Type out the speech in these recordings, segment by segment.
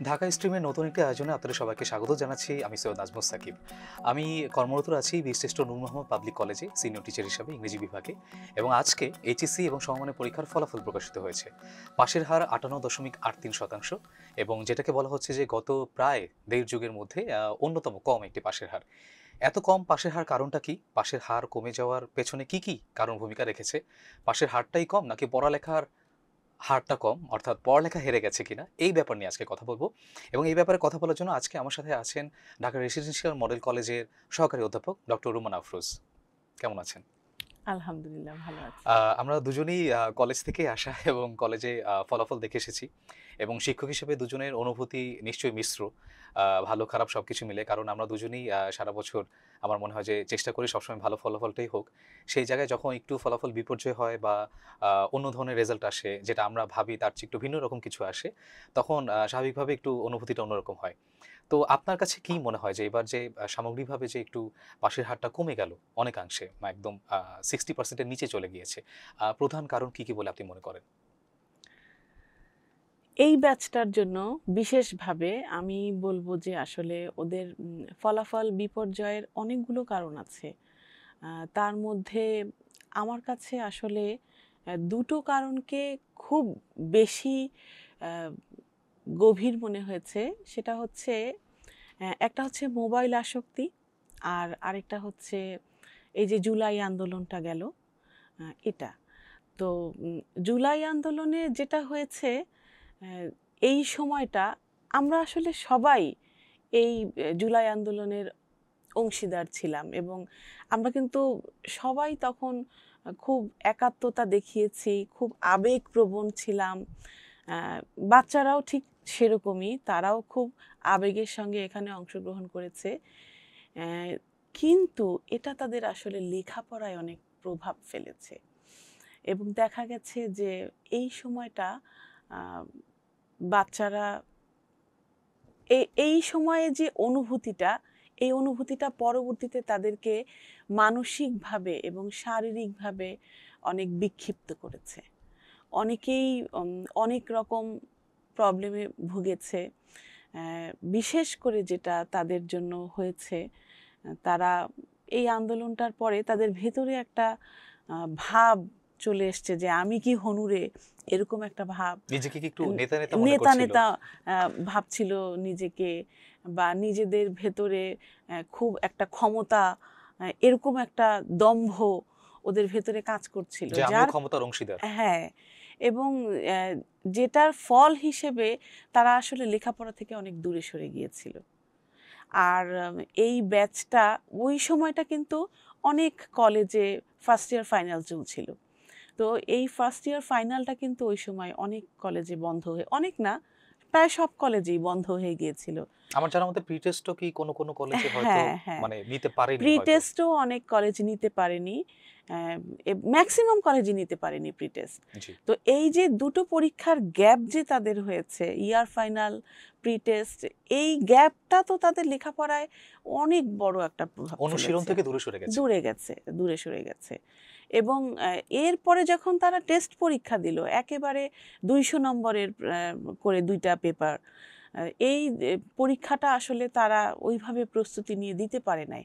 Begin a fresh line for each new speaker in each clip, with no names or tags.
ঢাকা স্ট্রিমের নতুন একটি আয়োজনে আপনাদের সবাইকে স্বাগত জানাচ্ছি। আমি সৈয়দ নাজমুস সাকিব। আমি কর্মরত আছি বীরশ্রেষ্ঠ নূর মোহাম্মদ পাবলিক কলেজে সিনিয়র টিচার হিসাবে ইংরেজি বিভাগে, এবং আজকে এইচএসসি এবং সমমানের পরীক্ষার ফলাফল প্রকাশিত হয়েছে। পাশের হার 58.83%, এবং যেটাকে বলা হচ্ছে যে গত প্রায় দেড় যুগের মধ্যে অন্যতম কম একটি পাশের হার। এত কম পাশের হার কারণটা কি? পাশের হার কমে যাওয়ার পেছনে কি কি কারণ ভূমিকা রেখেছে? পাশের হারটাই কম নাকি পড়ালেখার হারটা কম, অর্থাৎ পড়ালেখা হেরে গেছে কিনা, এই ব্যাপার নিয়ে আজকে কথা বলবো। এবং এই ব্যাপারে কথা বলার জন্য আজকে আমার সাথে আছেন ঢাকা রেসিডেন্সিয়াল মডেল কলেজের সহকারী অধ্যাপক ডক্টর রুমান আফরোজ। কেমন আছেন?
আলহামদুলিল্লাহ ভালো আছি।
আমরা দুজনেই কলেজ থেকে আসা এবং কলেজে ফলাফল দেখে এসেছি, এবং শিক্ষক হিসেবে দুজনের অনুভূতি নিশ্চয়ই মিশ্র, ভালো খারাপ সবকিছু মিলে। কারণ আমরা দুজনেই সারা বছর আমার মনে হয় যে চেষ্টা করি সবসময় ভালো ফলাফলটাই হোক। সেই জায়গায় যখন একটু ফলাফল বিপর্যয় হয় বা অন্য ধরনের রেজাল্ট আসে, যেটা আমরা ভাবি তার চেয়ে একটু ভিন্ন রকম কিছু আসে, তখন স্বাভাবিকভাবে একটু অনুভূতিটা অন্যরকম হয়। তো আপনার কাছে কি মনে হয় যে এবার যে সামগ্রিকভাবে যে একটু পাশের হারটা কমে গেল অনেকাংশে, বা একদম 60%-এর নিচে চলে গিয়েছে, প্রধান কারণ কি কি বলে আপনি মনে করেন?
এই ব্যাচটার জন্য বিশেষভাবে আমি বলব যে আসলে ওদের ফলাফল বিপর্যয়ের অনেকগুলো কারণ আছে। তার মধ্যে আমার কাছে আসলে দুটো কারণকে খুব বেশি আ গভীর মনে হয়েছে। সেটা হচ্ছে একটা হচ্ছে মোবাইল আসক্তি, আর আরেকটা হচ্ছে এই যে জুলাই আন্দোলনটা গেল, এটা। তো জুলাই আন্দোলনে যেটা হয়েছে, আহ, এই সময়টা আমরা আসলে সবাই এই জুলাই আন্দোলনের অংশীদার ছিলাম, এবং আমরা কিন্তু সবাই তখন খুব একাত্মতা দেখিয়েছি, খুব আবেগপ্রবণ ছিলাম। বাচ্চারাও ঠিক সেরকমই, তারাও খুব আবেগের সঙ্গে এখানে অংশগ্রহণ করেছে। আহ, কিন্তু এটা তাদের আসলে লেখাপড়ায় অনেক প্রভাব ফেলেছে, এবং দেখা গেছে যে এই সময়টা আহ, বাচ্চারা এই সময়ে যে অনুভূতিটা, এই অনুভূতিটা পরবর্তীতে তাদেরকে মানসিকভাবে এবং শারীরিকভাবে অনেক বিক্ষিপ্ত করেছে। অনেকেই অনেক রকম প্রবলেমে ভুগেছে। বিশেষ করে যেটা তাদের জন্য হয়েছে, তারা এই আন্দোলনটার পরে তাদের ভেতরে একটা ভাব চলে এসছে যে আমি কি হনুরে, এরকম একটা ভাব।
নিজেকে কি একটু নেতা নেতা মনে
নেতা
করছিল?
নেতা ভাবছিল নিজেকে, বা নিজেদের ভেতরে খুব একটা ক্ষমতা, এরকম একটা দম্ভ ওদের ভেতরে কাজ করছিল,
যে আমিও
যার
ক্ষমতার অংশীদার।
হ্যাঁ, এবং যেটার ফল হিসেবে তারা আসলে লেখাপড়া থেকে অনেক দূরে সরে গিয়েছিল। আর এই ব্যাচটা ওই সময়টা কিন্তু অনেক কলেজে ফার্স্ট ইয়ার ফাইনাল চলছিল। তো এই ফার্স্ট ইয়ার ফাইনালটা কিন্তু ওই সময় অনেক কলেজে বন্ধ হয়ে, অনেক না, প্রায় সব কলেজেই বন্ধ হয়ে গিয়েছিল।
আমার জানার মতে প্রি টেস্টও কি কোনো কোনো কলেজে হয়তো
হ্যাঁ, হ্যাঁ,
মানে নিতে পারেনি
প্রি
হয়তো।
টেস্টও অনেক কলেজ নিতে পারেনি, ম্যাক্সিমাম কলেজই নিতে পারেনি প্রি টেস্ট।
জি।
তো এই যে দুটো পরীক্ষার গ্যাপ যে তাদের হয়েছে, ইয়ার ফাইনাল, প্রি টেস্ট, এই গ্যাপটা তো তাদের লেখাপড়ায় অনেক বড় একটা প্রভাব
অনুশীলন
ফেলেছে।
থেকে দূরে সরে গেছে।
দূরে সরে গেছে। এবং এরপরে যখন তারা টেস্ট পরীক্ষা দিল, একেবারে 200 নম্বরের করে 2টা পেপার, এই পরীক্ষাটা আসলে তারা ওইভাবে প্রস্তুতি নিয়ে দিতে পারে নাই।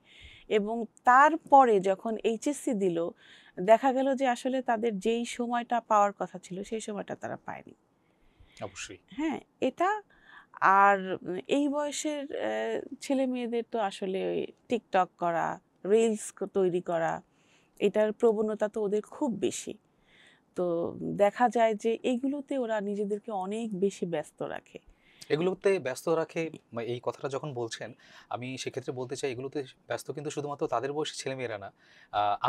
এবং তারপরে যখন এইচএসসি দিল, দেখা গেল যে আসলে তাদের যেই সময়টা পাওয়ার কথা ছিল সেই সময়টা তারা পায়নি।
অবশ্যই।
হ্যাঁ, এটা। আর এই বয়সের ছেলে মেয়েদের তো আসলে ওই টিকটক করা, রিলস তৈরি করা, এটার প্রবণতা তো ওদের খুব বেশি। তো দেখা যায় যে এইগুলোতে ওরা নিজেদেরকে অনেক বেশি ব্যস্ত রাখে।
এগুলোতে ব্যস্ত রাখে, এই কথাটা যখন বলছেন, আমি সেক্ষেত্রে বলতে চাই এগুলোতে ব্যস্ত কিন্তু শুধুমাত্র তাদের বয়সী ছেলেমেয়েরা না,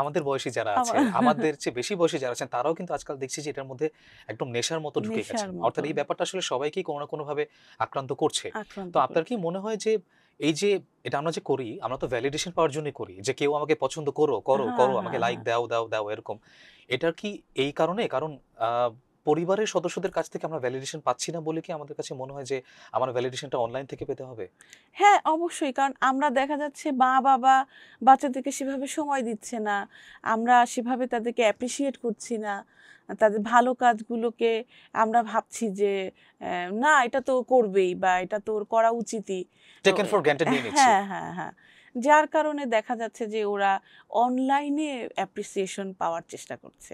আমাদের বয়সী যারা আছে, আমাদের চেয়ে বেশি বয়সী যারা আছেন, তারাও কিন্তু আজকাল দেখছি যে এটার মধ্যে একদম নেশার মতো ঢুকে
নেশার
গেছেন। অর্থাৎ
মতো
এই ব্যাপারটা আসলে সবাইকেই কোনো না কোনোভাবে আক্রান্ত করছে।
আক্রান্ত
তো আপনার কি
করছে।
মনে হয় যে এই যে এটা আমরা যে করি, আমরা তো ভ্যালিডেশন পাওয়ার জন্যই করি, যে কেউ আমাকে পছন্দ করো করো
হ্যাঁ,
করো, আমাকে
হ্যাঁ,
লাইক
হ্যাঁ।
দাও দাও দাও এরকম। এটার কি এই কারণে? কারণ পরিবারের সদস্যদের কাছ থেকে আমরা ভ্যালিডেশন পাচ্ছি না বলে কি আমাদের কাছে মনে হয় যে আমার ভ্যালিডেশনটা অনলাইন থেকে পেতে হবে?
হ্যাঁ, অবশ্যই। কারণ আমরা দেখা যাচ্ছে মা-বাবা বাচ্চাদেরকে সেভাবে সময় দিচ্ছে না। আমরা সেভাবে তাদেরকে অ্যাপ্রিশিয়েট করছি না। তাদের ভালো কাজগুলোকে আমরা ভাবছি যে না এটা তো করবেই বা এটা তো ওর করা উচিতই। তো
টেকেন ফর গ্রান্টেড নিয়ে নিচ্ছি।
হ্যাঁ, হ্যাঁ, হ্যাঁ। যার কারণে দেখা যাচ্ছে যে ওরা অনলাইনে অ্যাপ্রিসিয়েশন পাওয়ার চেষ্টা করছে।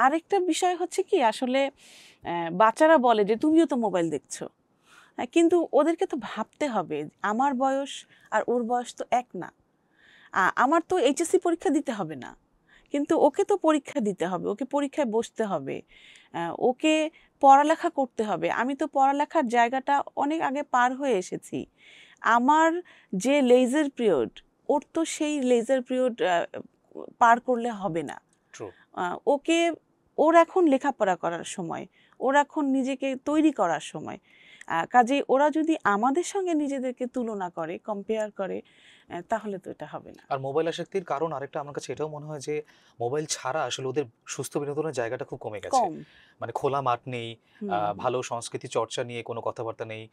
আরেকটা বিষয় হচ্ছে কি আসলে বাচ্চারা বলে যে তুমিও তো মোবাইল দেখছো। কিন্তু ওদেরকে তো ভাবতে হবে আমার বয়স আর ওর বয়স তো এক না। আমার তো এইচএসসি পরীক্ষা দিতে হবে না, কিন্তু ওকে তো পরীক্ষা দিতে হবে, ওকে পরীক্ষায় বসতে হবে, ওকে পড়ালেখা করতে হবে। আমি তো পড়ালেখার জায়গাটা অনেক আগে পার হয়ে এসেছি। আমার যে লেজার পিরিয়ড, ওর তো সেই লেজার পিরিয়ড পার করলে হবে না।
ট্রু।
ওকে, ওর এখন লেখাপড়া করার সময়, ওর এখন নিজেকে তৈরি করার সময়। কাজেই ওরা যদি আমাদের সঙ্গে নিজেদেরকে তুলনা করে, কম্পেয়ার করে, তাহলে তো এটা হবে না।
আর মোবাইল আসক্তির কারণ আরেকটা আমার কাছে এটাও মনে হয় যে মোবাইল ছাড়া আসলে ওদের সুস্থ বিনোদনের জায়গাটা খুব কমে গেছে।
কম।
মানে খোলা মাঠ নেই,
হুম।
ভালো সংস্কৃতি চর্চা নিয়ে কোনো কথাবার্তা নেই।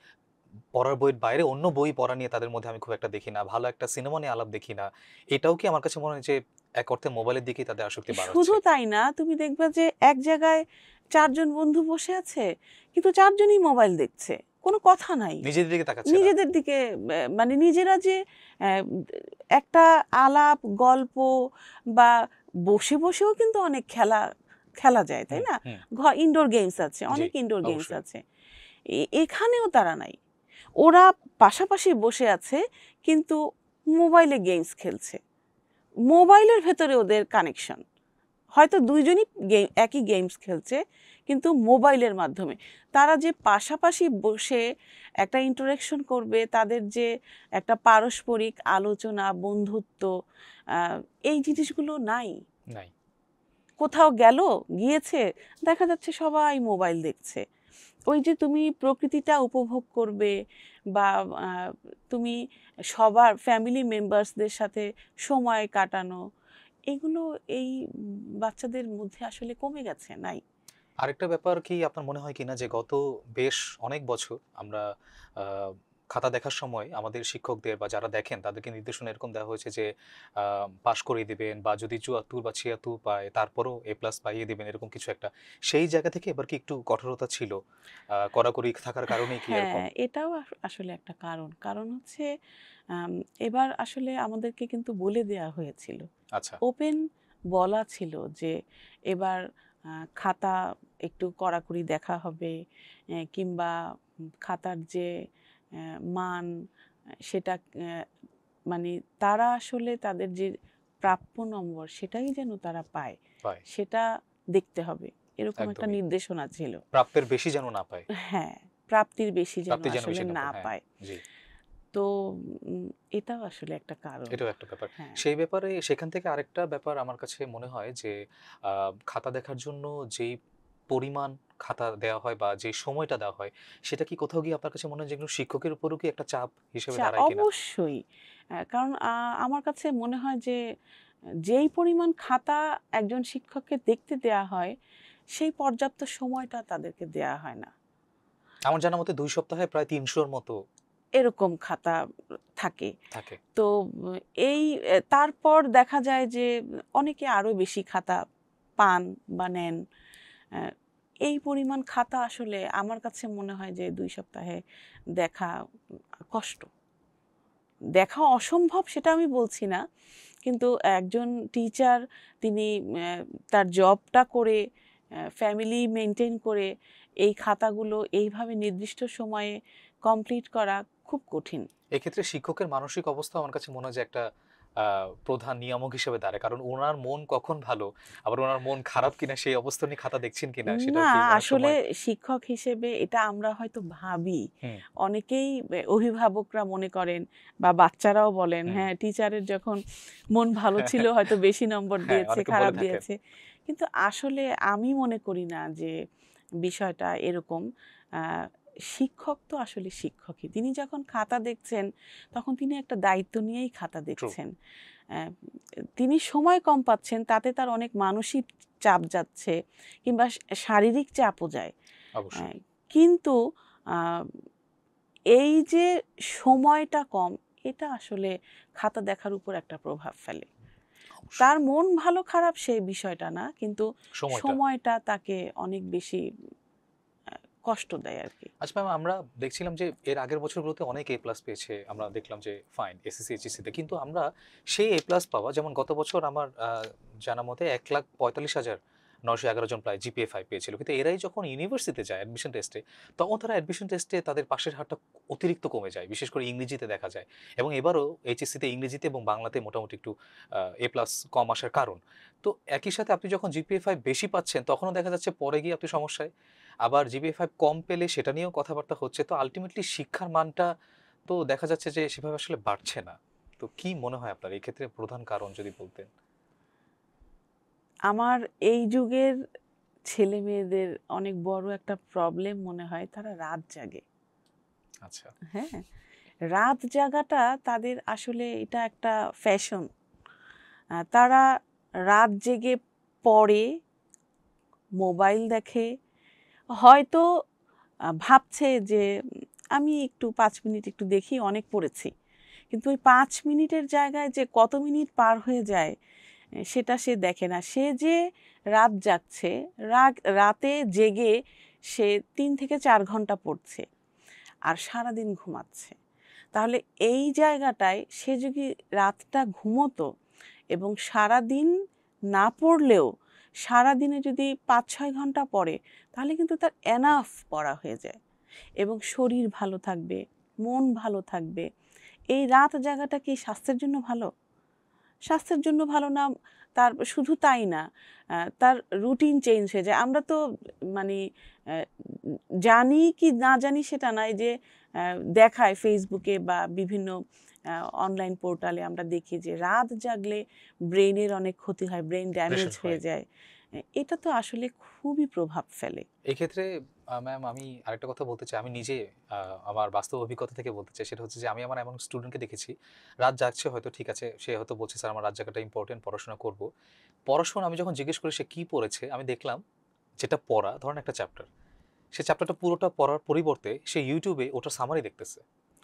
পড়ার বইয়ের বাইরে অন্য বই পড়া নিয়ে তাদের মধ্যে আমি খুব একটা দেখি না। ভালো একটা সিনেমা নিয়ে আলাপ দেখি না। এটাও কি আমার কাছে মনে হয় যে এক অর্থে মোবাইলের দিকেই তাদের আসক্তি
শুধু
বাড়াচ্ছে?
তাই না, তুমি দেখবে যে এক জায়গায় ৪ জন বন্ধু বসে আছে, কিন্তু ৪ জনই মোবাইল দেখছে। কোনো কথা নাই।
নিজেদের দিকে তাকাচ্ছে না।
নিজেদের দিকে মানে নিজেরা যে অ্যা একটা আলাপ, গল্প বা বসে বসেও কিন্তু অনেক খেলা খেলা যায়, তাই
হুম,
না?
হুম।
ইনডোর গেমস আছে,
জি,
অনেক ইনডোর গেমস
অবশ্যই।
আছে। এখানেও তারা নাই। ওরা পাশাপাশি বসে আছে, কিন্তু মোবাইলে গেমস খেলছে। মোবাইলের ভেতরে ওদের কানেকশন। হয়তো ২ জনই একই গেমস খেলছে, কিন্তু মোবাইলের মাধ্যমে। তারা যে পাশাপাশি বসে একটা ইন্টারেকশন করবে, তাদের যে একটা পারস্পরিক আলোচনা, বন্ধুত্ব, আ এই জিনিসগুলো নাই।
নাই।
কোথাও গিয়েছে, দেখা যাচ্ছে সবাই মোবাইল দেখছে। ওই যে তুমি প্রকৃতিটা উপভোগ করবে বা আ তুমি সবার ফ্যামিলি মেম্বার্সদের সাথে সময় কাটানো, এগুলো এই বাচ্চাদের মধ্যে আসলে কমে গেছে, নাই।
আরেকটা ব্যাপার কি আপনার মনে হয় কিনা যে গত বেশ অনেক বছর আমরা আ খাতা দেখার সময় আমাদের শিক্ষকদের বা যারা দেখেন তাদেরকে নির্দেশনা এরকম দেওয়া হয়েছে যে আ পাস করিয়ে দিবেন বা যদি ৭৪ বা ৭৬ পায় তারপরেও এ প্লাস পাইয়ে দিবেন এরকম কিছু একটা। সেই জায়গা থেকে এবার কি একটু কঠোরতা ছিল? কড়াকড়ি থাকার কারণেই কি এরকম?
হ্যাঁ, এটাও আসলে একটা কারণ। কারণ হচ্ছে আম এবার আসলে আমাদেরকে কিন্তু বলে দেয়া হয়েছিল।
আচ্ছা।
ওপেন বলা ছিল যে এবার আ খাতা একটু কড়াকড়ি দেখা হবে, কিংবা খাতার যে মান, সেটা মানে তারা আসলে তাদের যে প্রাপ্য নম্বর সেটাই যেন তারা পায়,
পায়।
সেটা দেখতে হবে। এরকম একটা
একদমই।
নির্দেশনা ছিল।
প্রাপ্যের বেশি যেন না পায়।
হ্যাঁ, প্রাপ্তির বেশি যেন
প্রাপ্তি যেন
আসলে
বেশি না
না
পায়। হ্যাঁ,
পায়।
জি।
তো এটাও আসলে একটা কারণ।
এটাও একটা ব্যাপার।
হ্যাঁ।
সেই ব্যাপারে সেখান থেকে আরেকটা ব্যাপার আমার কাছে মনে হয় যে আ খাতা দেখার জন্য যেই পরিমাণ খাতা দেওয়া হয় বা যে সময়টা দেওয়া হয়, সেটা কি কোথাও গিয়ে আপনার কাছে মনে হয় যে এগুলো শিক্ষকের উপরও কি একটা চাপ হিসেবে দাঁড়ায় কিনা?
অবশ্যই। কারণ আমার কাছে মনে হয় যে যেই পরিমাণ খাতা একজন শিক্ষককে দেখতে দেয়া হয়, সেই পর্যাপ্ত সময়টা তাদেরকে দেয়া হয় না।
আমার জানা মতে ২ সপ্তাহে প্রায় ৩০০ র মতো
এরকম খাতা থাকে।
থাকে।
তো উম এই তারপর দেখা যায় যে অনেকে আরো বেশি খাতা পান বা নেন। অ্যা এই পরিমাণ খাতা আসলে আমার কাছে মনে হয় যে ২ সপ্তাহে দেখা কষ্ট। দেখা অসম্ভব সেটা আমি বলছি না। কিন্তু একজন টিচার, তিনি তার জবটা করে, ফ্যামিলি মেইনটেইন করে এই খাতাগুলো এইভাবে নির্দিষ্ট সময়ে কমপ্লিট করা খুব কঠিন।
এক্ষেত্রে শিক্ষকের মানসিক অবস্থা আমার কাছে মনে হয় যে একটা আ প্রধান নিয়ামক হিসেবে দাঁড়ায়। কারণ উনার মন কখন ভালো, আবার উনার মন খারাপ কিনা সেই অবস্থা নিয়ে খাতা দেখছেন কিনা সেটাও
না,
কি অনেক
আসলে
সময়
শিক্ষক হিসেবে এটা আমরা হয়তো ভাবি।
হুম,
অনেকেই অভিভাবকরা মনে করেন বা বাচ্চারাও বলেন,
হুম।
হ্যাঁ, টিচারের যখন মন ভালো ছিল হয়তো বেশি নম্বর
হ্যাঁ,
দিয়েছে,
অনেকে বলে
খারাপ
থাকেন।
দিয়েছে। কিন্তু আসলে আমি মনে করি না যে বিষয়টা এরকম। আ শিক্ষক তো আসলে শিক্ষকই। তিনি যখন খাতা দেখছেন, তখন তিনি একটা দায়িত্ব নিয়েই খাতা
ট্রু।
দেখছেন। অ্যা তিনি সময় কম পাচ্ছেন, তাতে তার অনেক মানসিক চাপ যাচ্ছে, কিংবা শারীরিক চাপও যায়।
অবশ্যই।
কিন্তু আহ, এই যে সময়টা কম, এটা আসলে খাতা দেখার উপর একটা প্রভাব ফেলে। তার
অবশ্যই।
মন ভালো খারাপ সেই বিষয়টা না, কিন্তু
সময়টা।
সময়টা তাকে অনেক বেশি কষ্ট দেয় আর কি।
আচ্ছা ম্যাম, আমরা দেখছিলাম যে এর আগের বছরগুলোতে অনেক এ প্লাস পেয়েছে, আমরা দেখলাম যে ফাইন এসএসসি এইচএসসিতে, কিন্তু আমরা সেই এ প্লাস পাওয়া, যেমন গত বছর আমার জানা মতে 1,45,911 জন প্রায় জিপিএ 5 পেয়েছিল, কিন্তু এরাই যখন ইউনিভার্সিটিতে যায় অ্যাডমিশন টেস্টে, তখন তারা অ্যাডমিশন টেস্টে তাদের পাশের হারটা অতিরিক্ত কমে যায়, বিশেষ করে ইংরেজিতে দেখা যায়। এবং এবারও এইচএসসিতে ইংরেজিতে এবং বাংলাতে মোটামুটি একটু এ প্লাস কম আসার কারণ। তো একই সাথে আপনি যখন জিপিএ 5 বেশি পাচ্ছেন, তখনও দেখা যাচ্ছে পরে গিয়ে আপনি সমস্যায়। আবার জিপিএ 5 কম পেলে সেটা নিয়েও কথাবার্তা হচ্ছে। তো আলটিমেটলি শিক্ষার মানটা তো দেখা যাচ্ছে যে সেভাবে আসলে বাড়ছে না। তো কি মনে হয় আপনার এই ক্ষেত্রে প্রধান কারণ যদি বলতেন?
আমার এই যুগের ছেলে মেয়েদের অনেক বড় একটা প্রবলেম মনে হয়, তারা রাত জাগে।
আচ্ছা।
হ্যাঁ, রাত জাগাটা তাদের আসলে এটা একটা ফ্যাশন। তারা রাত জেগে পড়ে, মোবাইল দেখে, হয়তো ভাবছে যে আমি একটু 5 মিনিট একটু দেখি, অনেক পড়েছি। কিন্তু ওই 5 মিনিটের জায়গায় যে কত মিনিট পার হয়ে যায় সেটা সে দেখে না। সে যে রাত জাগছে, রাতে জেগে সে 3 থেকে 4 ঘন্টা পড়ছে আর সারাদিন ঘুমাচ্ছে। তাহলে এই জায়গাটায় সে যদি রাতটা ঘুমোতো এবং সারাদিন না পড়লেও সারাদিনে যদি 5-6 ঘন্টা পড়ে, তাহলে কিন্তু তার এনাফ পড়া হয়ে যায় এবং শরীর ভালো থাকবে, মন ভালো থাকবে। এই রাত জাগাটা কি স্বাস্থ্যের জন্য ভালো? স্বাস্থ্যের জন্য ভালো না। তার শুধু তাই না, তার রুটিন চেঞ্জ হয়ে যায়। আমরা তো মানে জানি কি না জানি সেটা নয়, যে দেখায় ফেসবুকে বা বিভিন্ন অনলাইন পোর্টালে আমরা দেখি যে রাত জাগলে ব্রেনের অনেক ক্ষতি হয়, ব্রেন ড্যামেজ
প্রেশার
হয়ে
হয়।
যায়। এটা তো আসলে খুবই প্রভাব ফেলে।
এই ক্ষেত্রে ম্যাম আমি আরেকটা কথা বলতে চাই। আমি নিজে আমার বাস্তব অভিজ্ঞতা থেকে বলতে চাই। সেটা হচ্ছে যে আমি আমার এমন স্টুডেন্টকে দেখেছি, রাত জাগছে হয়তো ঠিক আছে। সে হয়তো বলছে, "স্যার আমার রাত জাগাটা ইম্পোর্টেন্ট, পড়াশোনা করব।" পড়াশোনা আমি যখন জিজ্ঞেস করি সে কি পড়েছে, আমি দেখলাম যেটা পড়া, ধরেন একটা চ্যাপ্টার। সে চ্যাপ্টারটা পুরোটা পড়ার পরিবর্তে সে ইউটিউবে ওটার সামারি দেখতেছে।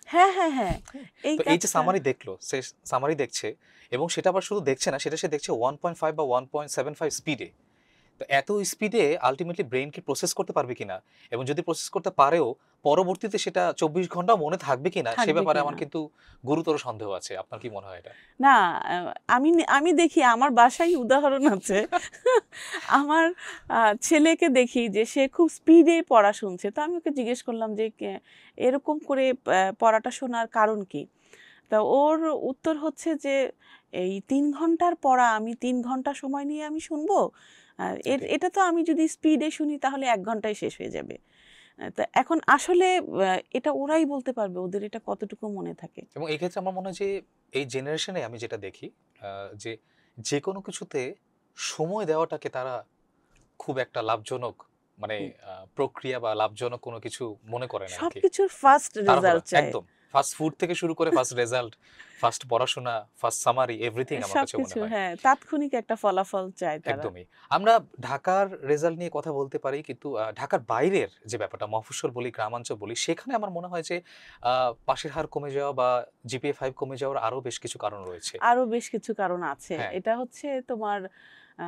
হ্যাঁ, হ্যাঁ, হ্যাঁ,
হ্যাঁ?
এই
তো এই যে
কাজটা।
সামারি দেখলো, সে সামারি দেখছে এবং সেটা আবার শুধু দেখছে না, সেটা সে দেখছে 1.5 বা 1.75 স্পিডে। তো এত স্পিডে আল্টিমেটলি ব্রেন কি প্রসেস করতে পারবে কিনা, এবং যদি প্রসেস করতে পারেও পরবর্তীতে সেটা 24 ঘন্টা মনে থাকবে কিনা, সে
থাকবে
ব্যাপারে আমার
কিনা?
কিন্তু গুরুতর সন্দেহ আছে। আপনার কি মনে হয় এটা?
না, আমি দেখি আমার বাসায় উদাহরণ আছে। আমার ছেলেকে দেখি যে সে খুব স্পিডে পড়া শুনছে। তো আমি ওকে জিজ্ঞেস করলাম যে এরকম করে পড়াটা শোনার কারণ কি? তা ওর উত্তর হচ্ছে যে এই ৩ ঘন্টার পড়া আমি ৩ ঘন্টা সময় নিয়ে আমি শুনবো।
এটাই।
এটা তো আমি যদি স্পিডে শুনি তাহলে ১ ঘন্টায় শেষ হয়ে যাবে। তা এখন আসলে এটা ওরাই বলতে পারবে ওদের এটা কতটুকু মনে থাকে।
এবং এই ক্ষেত্রে আমার মনে হয় যে এই জেনারেশনে আমি যেটা দেখি, যে যেকোনো কিছুতে সময় দেওয়াটাকে তারা খুব একটা লাভজনক, মানে প্রক্রিয়া বা লাভজনক কোনো কিছু মনে করে না আরকি।
সবকিছুর ফাস্ট
তাড়াহুড়া
রেজাল্ট চায়।
একদম। ফাস্ট ফুড থেকে শুরু করে ফার্স্ট রেজাল্ট, ফার্স্ট পড়াশোনা, ফার্স্ট সামারি এভরিথিং আমার কাছে মনে
সবকিছু,
হয়।
হ্যাঁ, তাৎক্ষণিক একটা ফলাফল চায় তারা।
একদমই। আমরা ঢাকার রেজাল্ট নিয়ে কথা বলতে পারি, কিন্তু ঢাকার বাইরের যে ব্যাপারটা মফস্বল বলি, গ্রামাঞ্চল বলি, সেখানে আমার মনে হয় যে আ পাসের হার কমে যাওয়া বা জিপিএ 5 কমে যাওয়ার আরো বেশ কিছু কারণ রয়েছে।
আরো বেশ কিছু কারণ আছে।
হ্যাঁ,
এটা হচ্ছে তোমার আ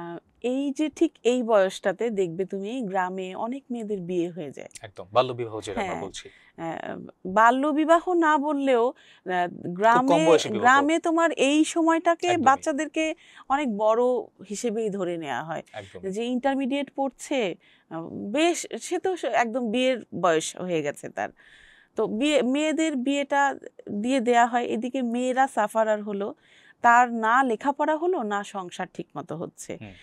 এই যে ঠিক এই বয়সটাতে দেখবে তুমি গ্রামে অনেক মেয়েদের বিয়ে হয়ে যায়।
একদম। বাল্যবিবাহ যেটা আমরা
হ্যাঁ,
বলছি।
বাল্যবিবাহ না বললেও
খুব কম
গ্রামে
বয়সী বিবাহ।
গ্রামে তোমার এই সময়টাকে
একদমই,
বাচ্চাদেরকে অনেক বড় হিসেবেই ধরে নেওয়া হয়।
একদমই।
যে ইন্টারমিডিয়েট পড়ছে, আ বেশ সে তো একদম বিয়ের বয়স হয়ে গেছে তার। তো মেয়েদের বিয়েটা দিয়ে দেয়া হয়। এদিকে মেয়েরা সাফারার হলো। তার না লেখাপড়া হলো, না সংসার ঠিকমতো হচ্ছে।
হুম,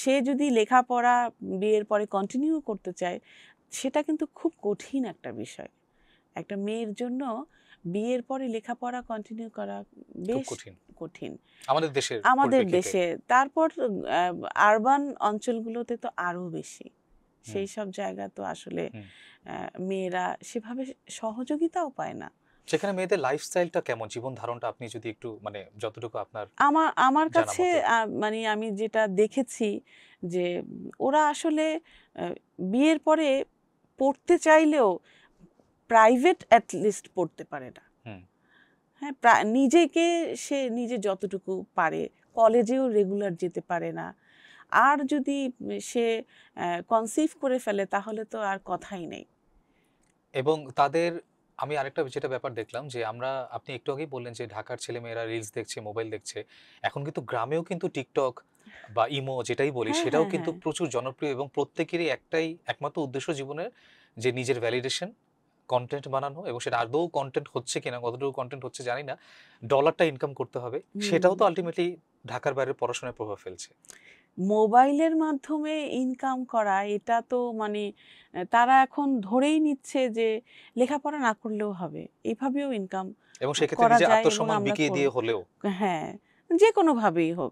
সে যদি লেখাপড়া বিয়ের পরে কন্টিনিউ করতে চায়, সেটা কিন্তু খুব কঠিন একটা বিষয়। একটা মেয়ের জন্য বিয়ের পরে লেখাপড়া কন্টিনিউ করা
খুব
বেশ
কঠিন।
কঠিন।
আমাদের দেশের
আমাদের
পরিপ্রেক্ষিতে।
দেশে। তারপর আরবান অঞ্চলগুলোতে তো আরো বেশি।
হুম,
সেই সব জায়গা তো আসলে
হুম।
মেয়েরা সেভাবে সহযোগিতাও পায় না।
সেখানে মেয়েদের লাইফস্টাইলটা কেমন, জীবন ধারণটা আপনি যদি একটু মানে যতটুকু আপনার
আমার আমার
জানা
কাছে
মতে।
মানে আমি যেটা দেখেছি যে ওরা আসলে বিয়ের পরে পড়তে চাইলেও প্রাইভেট অ্যাট লিস্ট পড়তে পারে না।
হুম।
হ্যাঁ, নিজেকে সে নিজে যতটুকু পারে কলেজেও রেগুলার যেতে পারে না। আর যদি সে কনসিভ করে ফেলে তাহলে তো আর কথাই নেই।
এবং তাদের আমি আরেকটা যেটা ব্যাপার দেখলাম যে আপনি একটু আগেই বললেন যে ঢাকার ছেলেমেয়েরা রিলস দেখছে, মোবাইল দেখছে। এখন কিন্তু গ্রামেও কিন্তু টিকটক বা ইমো যেটাই বলি
হ্যাঁ,
সেটাও
হ্যাঁ,
কিন্তু
হ্যাঁ।
প্রচুর জনপ্রিয় এবং প্রত্যেকেরই একমাত্র উদ্দেশ্য জীবনের যে নিজের ভ্যালিডেশন, কনটেন্ট বানানো এবং সেটা আদৌ কনটেন্ট হচ্ছে কিনা, কতটুকু কনটেন্ট হচ্ছে জানি না। ডলারটা ইনকাম করতে হবে।
হুম।
সেটাও তো আল্টিমেটলি ঢাকার বাইরে পড়াশোনায় প্রভাব ফেলছে।
মোবাইলের মাধ্যমে ইনকাম করা এটা তো মানে তারা এখন ধরেই নিচ্ছে যে লেখাপড়া না করলেও হবে, এভাবেও ইনকাম
এবং সেক্ষেত্রে
করা
নিজের
যায় এবং
আত্মসম্মান
আমরা
বিকিয়ে
করব।
দিয়ে হলেও
হ্যাঁ, যে কোনোভাবেই হোক।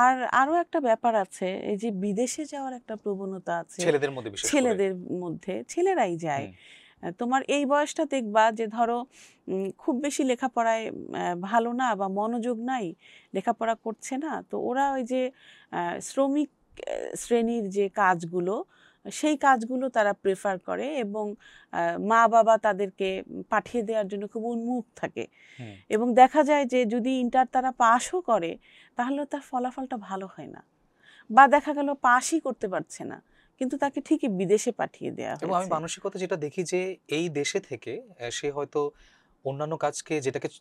আর আরো একটা ব্যাপার আছে, এই যে বিদেশে যাওয়ার একটা প্রবণতা আছে
ছেলেদের মধ্যে বিশেষ করে।
ছেলেদের মধ্যে, ছেলেরাই যায়।
হুম,
তোমার এই বয়সটা দেখবা যে ধরো খুব বেশি লেখাপড়ায় ভালো না বা মনোযোগ নাই, লেখাপড়া করছে না, তো ওরা ওই যে শ্রমিক শ্রেণীর যে কাজগুলো, সেই কাজগুলো তারা প্রেফার করে এবং মা বাবা তাদেরকে পাঠিয়ে দেওয়ার জন্য খুব উন্মুখ থাকে।
হুম।
এবং দেখা যায় যে যদি ইন্টার তারা পাশও করে তাহলেও তার ফলাফলটা ভালো হয় না, বা দেখা গেল পাশই করতে পারছে না, কিন্তু তাকে ঠিকই বিদেশে পাঠিয়ে দেওয়া
এবং আমি
হয়েছে।
মানসিকতা যেটা দেখি যে এই দেশে থেকে সে হয়তো অন্যান্য কাজকে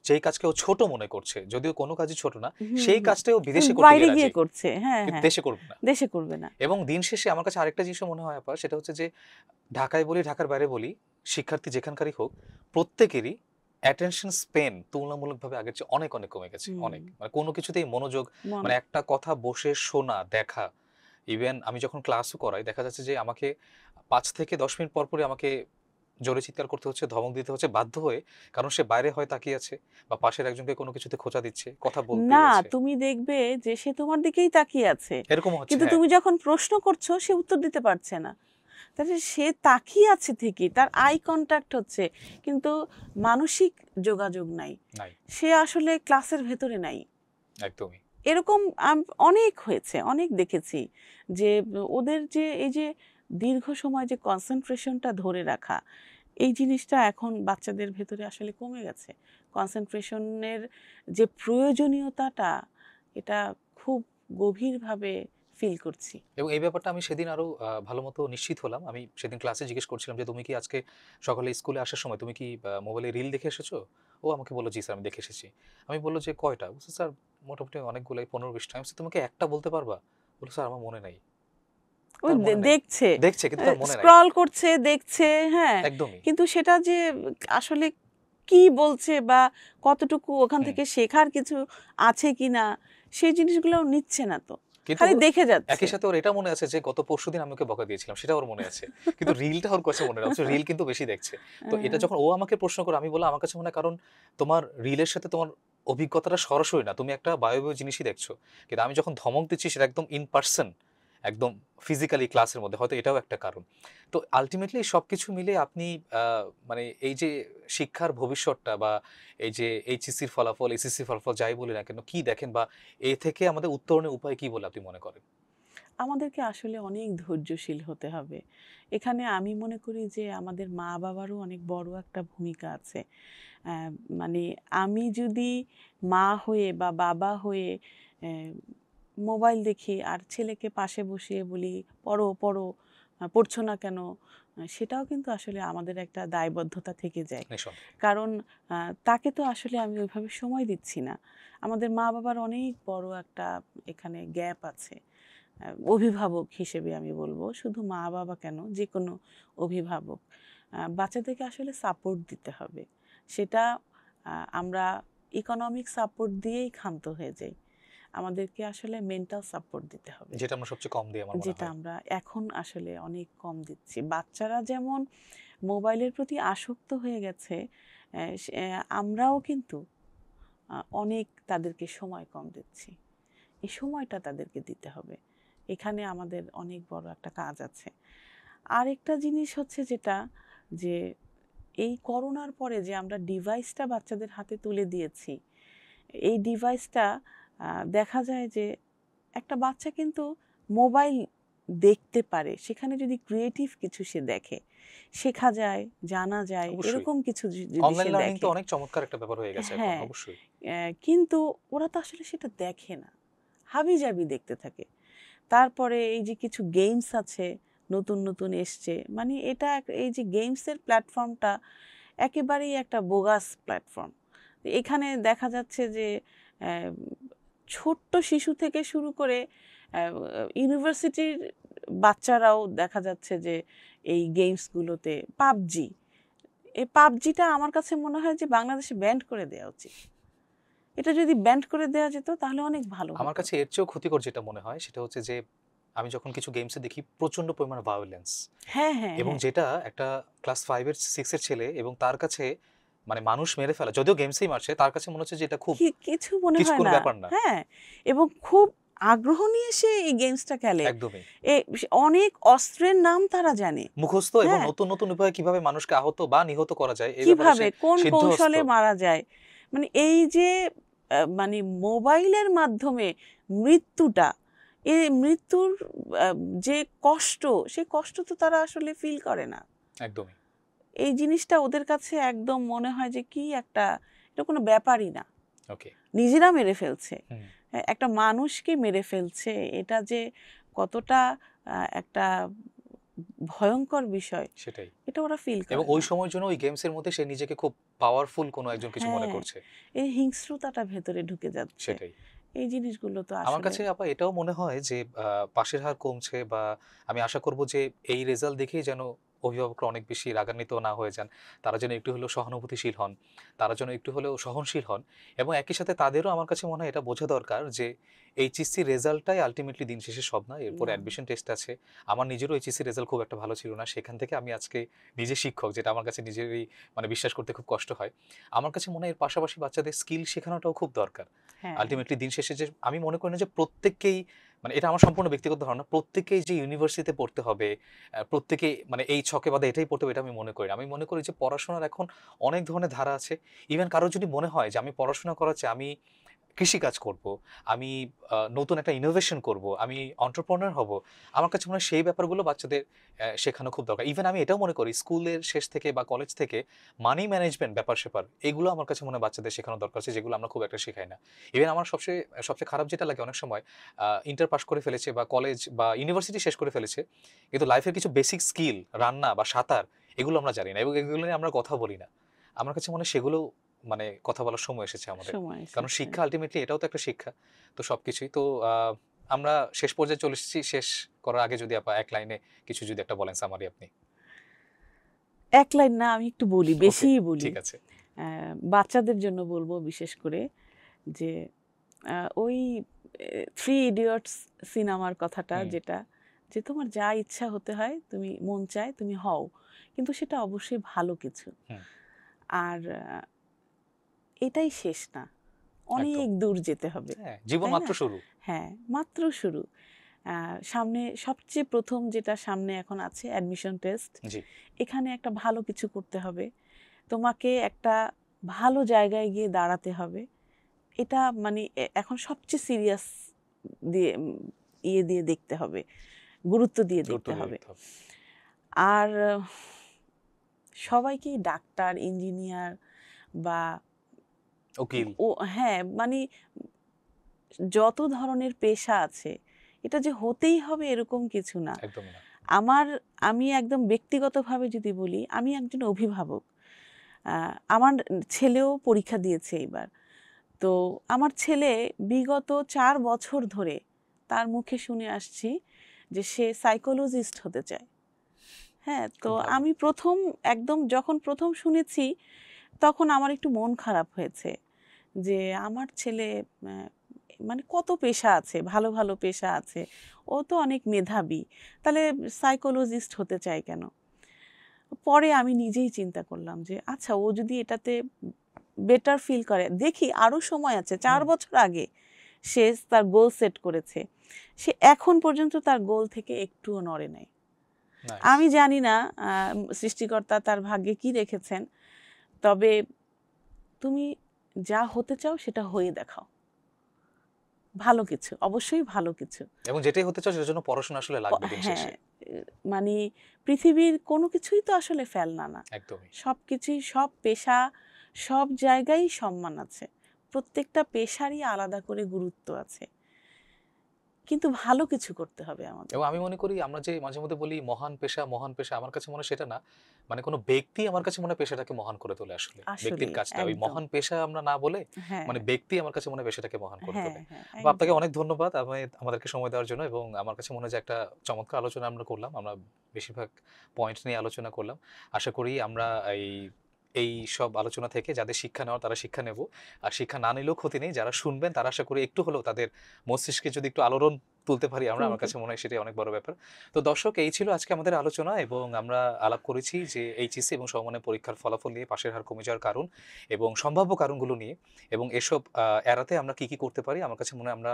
যেই কাজকে ও ছোট মনে করছে, যদিও কোনো কাজই ছোট না,
হুম,
সেই
হুম।
কাজটাও বিদেশে করতে
বাইরে
গিয়ে
গিয়ে
রাজি।
করছে, হ্যাঁ,
কিন্তু
হ্যাঁ,
দেশে করবে না।
দেশে করবে না।
এবং দিন শেষে আমার কাছে আরেকটা জিনিসও মনে হয় আপা, সেটা হচ্ছে যে ঢাকায় বলি, ঢাকার বাইরে বলি, শিক্ষার্থী যেখানকারই হোক, প্রত্যেকেরই অ্যাটেনশন স্পেন তুলনামূলকভাবে আগের চেয়ে অনেক, অনেক কমে গেছে।
হুম,
অনেক। মানে কোনো কিছুতেই মনোযোগ,
মন
মানে একটা কথা বসে শোনা, দেখা, ইভেন আমি যখন ক্লাসও করাই দেখা যাচ্ছে যে আমাকে ৫ থেকে ১০ মিনিট পর পরই আমাকে জোরে চিৎকার করতে হচ্ছে, ধমক দিতে হচ্ছে বাধ্য হয়ে। কারণ সে বাইরে হয় তাকিয়ে আছে বা পাশের একজনকে কোনো কিছুতে খোঁচা দিচ্ছে, কথা
না,
বলতেই আছে।
তুমি দেখবে যে সে তোমার দিকেই তাকিয়ে আছে।
এরকমও হচ্ছে,
কিন্তু
হ্যাঁ।
তুমি যখন প্রশ্ন করছো সে উত্তর দিতে পারছে না। তাহলে সে তাকিয়ে আছে ঠিকই, তার আই কনট্যাক্ট হচ্ছে, কিন্তু মানসিক যোগাযোগ নাই।
নাই,
সে আসলে ক্লাসের ভেতরে নাই।
একদমই।
এরকম অনেক হয়েছে, অনেক দেখেছি যে ওদের যে এই যে দীর্ঘ সময় যে কনসেন্ট্রেশনটা ধরে রাখা, এই জিনিসটা এখন বাচ্চাদের ভেতরে আসলে কমে গেছে। কনসেন্ট্রেশনের যে প্রয়োজনীয়তাটা, এটা খুব গভীরভাবে ফিল করছি।
এবং এই ব্যাপারটা আমি সেদিন আরো ভালোমতো নিশ্চিত হলাম। আমি সেদিন ক্লাসে জিজ্ঞেস করছিলাম যে, "তুমি কি আজকে সকালে স্কুলে আসার সময় তুমি কি মোবাইলে রিল দেখে এসেছো?" ও আমাকে বলল, "জি স্যার, আমি দেখে এসেছি।" আমি বলল যে, "কয়টা?" বলছে, "স্যার মোটামুটি অনেকগুলাই, ১৫-২০ টা।" আমি বলছি, "তুমি কি একটা বলতে পারবা?" বলল, "স্যার আমার মনে নাই।"
ওই
তার মনে নাই।
দেখছে,
দেখছে কিন্তু তার মনে নাই।
স্ক্রল করছে, দেখছে, হ্যাঁ।
একদমই।
কিন্তু সেটা যে আসলে কি বলছে বা কতটুকু ওখান
হুম।
থেকে শেখার কিছু আছে কিনা, সেই জিনিসগুলো নিচ্ছে না তো।
কিন্তু
খালি
ওর
দেখে যাচ্ছে।
একই সাথে ওর এটা মনে আছে যে গত পরশুদিন আমি ওকে বকা দিয়েছিলাম। সেটা ওর মনে আছে। কিন্তু রিলটা ওর কাছে মনে নাই। অথচ রিল কিন্তু বেশি দেখছে। তো এটা যখন ও আমাকে প্রশ্ন করে আমি বললাম, "আমার কাছে মনে হয় কারণ তোমার রিলের সাথে তোমার অভিজ্ঞতাটা সরাসরি না। তুমি একটা বায়বীয় জিনিসই দেখছো। কিন্তু আমি যখন ধমক দিচ্ছি সেটা একদম ইন পারসন, একদম ফিজিক্যালি ক্লাসের মধ্যে। হয়তো এটাও একটা কারণ।" তো আল্টিমেটলি সবকিছু মিলে আপনি আ মানে এই যে শিক্ষার ভবিষ্যৎটা বা এই যে এইচএসসির ফলাফল, এসএসসির ফলাফল যাই বলি না কেন, কি দেখেন বা এ থেকে আমাদের উত্তরণের উপায় কি বলে আপনি মনে করেন?
আমাদেরকে আসলে অনেক ধৈর্যশীল হতে হবে। এখানে আমি মনে করি যে আমাদের মা-বাবারও অনেক বড় একটা ভূমিকা আছে। অ্যা মানে আমি যদি মা হয়ে বা বাবা হয়ে অ্যা মোবাইল দেখি আর ছেলেকে পাশে বসিয়ে বলি, "পড়ো, পড়ো, পড়ছো না কেন?" সেটাও কিন্তু আসলে আমাদের একটা দায়বদ্ধতা থেকে যায়।
নিঃসন্দেহে।
কারণ আ তাকে তো আসলে আমি ওইভাবে সময় দিচ্ছি না। আমাদের মা-বাবার অনেক বড় একটা এখানে গ্যাপ আছে। অভিভাবক হিসেবে আমি বলব, শুধু মা-বাবা কেন, যেকোনো অভিভাবক। বাচ্চাদেরকে আসলে সাপোর্ট দিতে হবে। সেটা আমরা ইকোনমিক সাপোর্ট দিয়েই ক্ষান্ত হয়ে যাই। আমাদেরকে আসলে মেন্টাল সাপোর্ট দিতে হবে।
যেটা আমরা সবচেয়ে কম দিই আমার মনে
যেটা
হয়।
আমরা এখন আসলে অনেক কম দিচ্ছি। বাচ্চারা যেমন মোবাইলের প্রতি আসক্ত হয়ে গেছে, আমরাও কিন্তু অনেক তাদেরকে সময় কম দিচ্ছি। এই সময়টা তাদেরকে দিতে হবে। এখানে আমাদের অনেক বড় একটা কাজ আছে। আরেকটা জিনিস হচ্ছে যেটা, যে এই করোনার পরে যে আমরা ডিভাইসটা বাচ্চাদের হাতে তুলে দিয়েছি, এই ডিভাইসটা দেখা যায় যে একটা বাচ্চা কিন্তু মোবাইল দেখতে পারে, সেখানে যদি ক্রিয়েটিভ কিছু সে দেখে, শেখা যায়, জানা যায়,
অবশ্যই
এরকম কিছু যদি
অনলাইন
সে
লার্নিং তো
দেখে।
অনেক চমৎকার একটা ব্যাপার হয়ে গেছে এখন,
হ্যাঁ,
অবশ্যই।
কিন্তু ওরা তো আসলে সেটা দেখে না, হাবিজাবি দেখতে থাকে। তারপরে এই যে কিছু গেমস আছে নতুন নতুন এসছে, মানে এটা এই যে গেমসের প্ল্যাটফর্মটা একেবারেই একটা বোগাস প্ল্যাটফর্ম। এখানে দেখা যাচ্ছে যে ছোট্ট শিশু থেকে শুরু করে ইউনিভার্সিটির বাচ্চারাও দেখা যাচ্ছে যে এই গেমসগুলোতে পাবজি, এই পাবজিটা আমার কাছে মনে হয় যে বাংলাদেশে ব্যান্ড করে দেওয়া উচিত। এটা যদি ব্যান্ড করে দেওয়া যেত তাহলে অনেক ভালো
আমার
হতো।
কাছে এর চেয়েও ক্ষতিকর যেটা মনে হয় সেটা হচ্ছে যে আমি যখন কিছু গেমসে দেখি প্রচন্ড পরিমাণে ভায়োলেন্স,
হ্যাঁ হ্যাঁ
এবং
হ্যাঁ,
যেটা একটা ক্লাস 5 এর 6 এর ছেলে এবং তার কাছে মানে মানুষ মেরে ফেলা, যদিও গেমসেই মারছে, তার কাছে মনে হচ্ছে যে এটা খুব
কিছু মনে
কিছু
হয়
কোনো
না।
ব্যাপার না।
হ্যাঁ, এবং খুব আগ্রহ নিয়ে সে এই গেমসটা খেলে।
একদমই
অনেক অস্ত্রের নাম তারা জানে।
মুখস্থ, এবং
হ্যাঁ,
নতুন নতুন উপায়ে কিভাবে মানুষকে আহত বা নিহত করা যায় এই ব্যাপারে
কিভাবে
সে
কোন
সিদ্ধহস্ত।
কৌশলে মারা যায়, মানে এই যে মানে মোবাইলের মাধ্যমে মৃত্যুটা, এই মৃত্যুর আহ, যে কষ্ট, সেই কষ্ট তো তারা আসলে ফিল করে না।
একদমই
এই জিনিসটা ওদের কাছে একদম মনে হয় যে কি একটা, এটা কোনো ব্যাপারই না,
ওকে।
নিজেরা মেরে ফেলছে, একটা মানুষকে মেরে ফেলছে, এটা যে কতটা একটা ভয়ঙ্কর বিষয়,
সেটাই।
এটা ওরা ফিল
এবং
করে
ওই
না।
সময়ের জন্য ওই গেমসের মধ্যে সে নিজেকে খুব পাওয়ারফুল কোনো একজন কিছু মনে
হ্যাঁ,
করছে।
এই হিংস্রতাটা ভেতরে ঢুকে যাচ্ছে।
সেটাই।
এই জিনিসগুলো তো
আমার
আসলে
কাছে আপা এটাও মনে হয় যে পাসের হার কমছে, বা আমি আশা করব যে এই রেজাল্ট দেখেই যেন অভিভাবকরা অনেক বেশি রাগান্বিত না হয়ে যান। তারা যেন একটু হলেও সহানুভূতিশীল হন, তারা যেন একটু হলেও সহনশীল হন, এবং একই সাথে তাদেরও আমার কাছে মনে হয় এটা বোঝা দরকার যে এইচএসসি রেজাল্টটাই আলটিমেটলি দিন শেষে সব না। এরপর
না।
অ্যাডমিশন টেস্ট আছে। আমার নিজেরও এইচএসসি রেজাল্ট খুব একটা ভালো ছিল না, সেখান থেকে আমি আজকে নিজে শিক্ষক, যেটা আমার কাছে নিজেরই মানে বিশ্বাস করতে খুব কষ্ট হয়। আমার কাছে মনে হয় এর পাশাপাশি বাচ্চাদের স্কিল শেখানোটাও খুব দরকার।
হ্যাঁ,
আলটিমেটলি দিন শেষে যে আমি মনে করি না যে প্রত্যেককেই, মানে এটা আমার সম্পূর্ণ ব্যক্তিগত ধারণা, প্রত্যেককেই যে ইউনিভার্সিটিতে পড়তে হবে, প্রত্যেকেই মানে এই ছকে বাঁধা এটাই পড়তে হবে, এটা আমি মনে করি না। আমি মনে করি যে পড়াশোনার এখন অনেক ধরনের ধারা আছে। ইভেন কারো যদি মনে হয় যে আমি পড়াশোনা করার চেয়ে আমি কৃষিকাজ করব, আমি নতুন একটা ইনোভেশন করব, আমি এন্টারপ্রেনার হব, আমার কাছে মনে হয় সেই ব্যাপারগুলো বাচ্চাদের শেখানো খুব দরকার। ইভেন আমি এটাও মনে করি স্কুলের শেষ থেকে বা কলেজ থেকে মানি ম্যানেজমেন্ট ব্যাপার-স্যাপার এগুলো আমার কাছে মনে হয় বাচ্চাদের শেখানো দরকার আছে, যেগুলো আমরা খুব একটা শেখাই না। ইভেন আমার সবচেয়ে সবচেয়ে খারাপ যেটা লাগে, অনেক সময় ইন্টার পাস করে ফেলেছে বা কলেজ বা ইউনিভার্সিটি শেষ করে ফেলেছে, কিন্তু লাইফের কিছু বেসিক স্কিল, রান্না বা সাঁতার, এগুলো আমরা জানি না এবং এগুলো নিয়ে আমরা কথা বলি না। আমার কাছে মনে হয় সেগুলো মানে কথা বলার সময় এসেছে আমাদের।
সময়
কারণ
এসেছে।
শিক্ষা আলটিমেটলি এটাও তো একটা শিক্ষা। তো সবকিছুই তো আমরা শেষ পর্যায়ে চলে এসেছি। শেষ করার আগে যদি আপা এক লাইনে কিছু যদি একটা বলেন সামারি আপনি।
এক লাইন না, আমি একটু বলি,
ওকে,
বেশিই বলি।
ঠিক আছে।
বাচ্চাদের জন্য বলবো বিশেষ করে যে ওই থ্রি ইডিয়টস সিনেমার কথাটা,
হুম,
যেটা যে তোমার যা ইচ্ছা হতে হয়, তুমি মন চায় তুমি হও, কিন্তু সেটা অবশ্যই ভালো কিছু।
হুম,
আর এটাই শেষ না,
একদম।
অনেক দূর যেতে হবে,
হ্যাঁ, জীবন
তাই
মাত্র
না?
শুরু।
হ্যাঁ, মাত্র শুরু। সামনে সবচেয়ে প্রথম যেটা সামনে এখন আছে অ্যাডমিশন টেস্ট,
জি,
এখানে একটা ভালো কিছু করতে হবে, তোমাকে একটা ভালো জায়গায় গিয়ে দাঁড়াতে হবে। এটা মানে এখন সবচেয়ে সিরিয়াস দিয়ে ইয়ে দিয়ে দেখতে হবে, গুরুত্ব দিয়ে
গুরুত্ব
দেখতে
দিয়ে
হবে।
দেখতে হবে।
আর সবাইকেই ডাক্তার, ইঞ্জিনিয়ার বা
উকিল।
ও হ্যাঁ, মানে যত ধরনের পেশা আছে, এটা যে হতেই হবে এরকম কিছু না।
একদমই না।
আমি একদম ব্যক্তিগতভাবে যদি বলি, আমি একজন অভিভাবক। আমার ছেলেও পরীক্ষা দিয়েছে এবার। তো আমার ছেলে বিগত ৪ বছর ধরে তার মুখে শুনে আসছি যে সে সাইকোলজিস্ট হতে চায়। হ্যাঁ, তো
খুব ভালো।
আমি একদম যখন প্রথম শুনেছি, তখন আমার একটু মন খারাপ হয়েছে যে আমার ছেলে মানে কত পেশা আছে, ভালো ভালো পেশা আছে, ও তো অনেক মেধাবী, তাহলে সাইকোলজিস্ট হতে চায় কেন? পরে আমি নিজেই চিন্তা করলাম যে আচ্ছা, ও যদি এটাতে বেটার ফিল করে, দেখি আরও সময় আছে, ৪
হুম,
বছর আগে সে তার গোল সেট করেছে, সে এখন পর্যন্ত তার গোল থেকে একটুও নড়ে নাই।
Nice.
আমি জানি না সৃষ্টিকর্তা তার ভাগ্যে কি রেখেছেন, তবে তুমি যা হতে চাও সেটা হয়ে দেখাও, ভালো কিছু, অবশ্যই ভালো কিছু।
এবং যেটাই হতে চাও সেটার জন্য পড়াশোনা আসলে লাগবে দিন শেষে।
হ্যাঁ, মানে পৃথিবীর কোনো কিছুই তো আসলে ফেলনা না,
একদমই।
সব কিছুই, সব পেশা, সব জায়গায় সম্মান আছে, প্রত্যেকটা পেশারই আলাদা করে গুরুত্ব আছে, কিন্তু ভালো কিছু করতে হবে আমাদের।
এবং আমি মনে করি আমরা যে মাঝে মধ্যে বলি মহান পেশা, আমার কাছে মনে হয় সেটা না। মানে কোনো ব্যক্তি আমার কাছে মনে হয় পেশাটাকে মহান করে তোলে আসলে। ব্যক্তির
আসলেই
কাজটা। ওই
একদম।
মহান পেশা আমরা না বলে
হ্যাঁ,
মানে ব্যক্তি আমার কাছে মনে হয় পেশাটাকে মহান করে
হ্যাঁ,
তোলে।
হ্যাঁ,
তো আপনাকে
একদম।
অনেক ধন্যবাদ আমাদেরকে সময় দেওয়ার জন্য, এবং আমার কাছে মনে হয় যে একটা চমৎকার আলোচনা আমরা করলাম। আমরা বেশিরভাগ পয়েন্ট নিয়ে আলোচনা করলাম। আশা করি আমরা এই সব আলোচনা থেকে যাদের শিক্ষা নেওয়ার তারা শিক্ষা নেব। আর শিক্ষা না নিলেও ক্ষতি নেই। যারা শুনবেন তারা আশা করি একটু হলেও তাদের মস্তিষ্কে যদি একটু আলোড়ন তুলতে পারি আমরা, আমার কাছে মনে হয় সেটাই অনেক বড় ব্যাপার। তো দর্শক, এই ছিল আজকে আমাদের আলোচনা, এবং আমরা আলাপ করেছি যে এইচএসসি এবং সমমানের পরীক্ষার ফলাফল নিয়ে, পাশের হার কমে যাওয়ার কারণ এবং সম্ভাব্য কারণগুলো নিয়ে, এবং এসব এড়াতে আমরা কি করতে পারি। আমার কাছে মনে হয় আমরা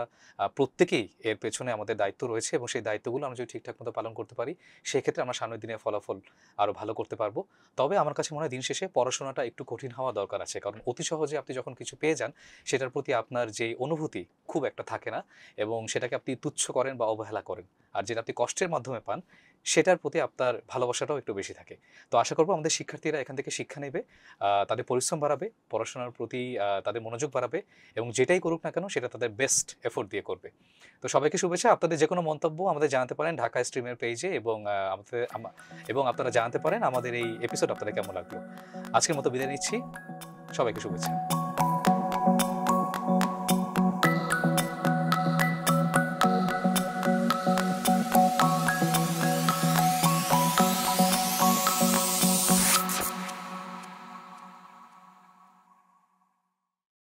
প্রত্যেকেই এর পেছনে আমাদের দায়িত্ব রয়েছে, এবং সেই দায়িত্বগুলো আমরা যদি ঠিকঠাক মতো পালন করতে পারি সেক্ষেত্রে আমরা সামনের দিনের ফলাফল আরও ভালো করতে পারবো। তবে আমার কাছে মনে হয় দিন শেষে পড়াশোনাটা একটু কঠিন হওয়া দরকার আছে, কারণ অতি সহজে আপনি যখন কিছু পেয়ে যান সেটার প্রতি আপনার যে অনুভূতি খুব একটা থাকে না, এবং সেটাকে আপনি তুচ্ছ করেন বা অবহেলা করেন। আর যেটা আপনি কষ্টের মাধ্যমে পান সেটার প্রতি আপনার ভালোবাসাটাও একটু বেশি থাকে। তো আশা করবো আমাদের শিক্ষার্থীরা এখান থেকে শিক্ষা নেবে, তাদের পরিশ্রম বাড়াবে, পড়াশোনার প্রতি তাদের মনোযোগ বাড়াবে, এবং যেটাই করুক না কেন সেটা তাদের বেস্ট এফোর্ট দিয়ে করবে। তো সবাইকে শুভেচ্ছা। আপনাদের যে কোনো মন্তব্য আমাদের জানাতে পারেন ঢাকা স্ট্রিমের পেজে, এবং আপনারা জানাতে পারেন আমাদের এই এপিসোড আপনাদের কেমন লাগলো। আজকের মতো বিদায় নিচ্ছি, সবাইকে শুভেচ্ছা।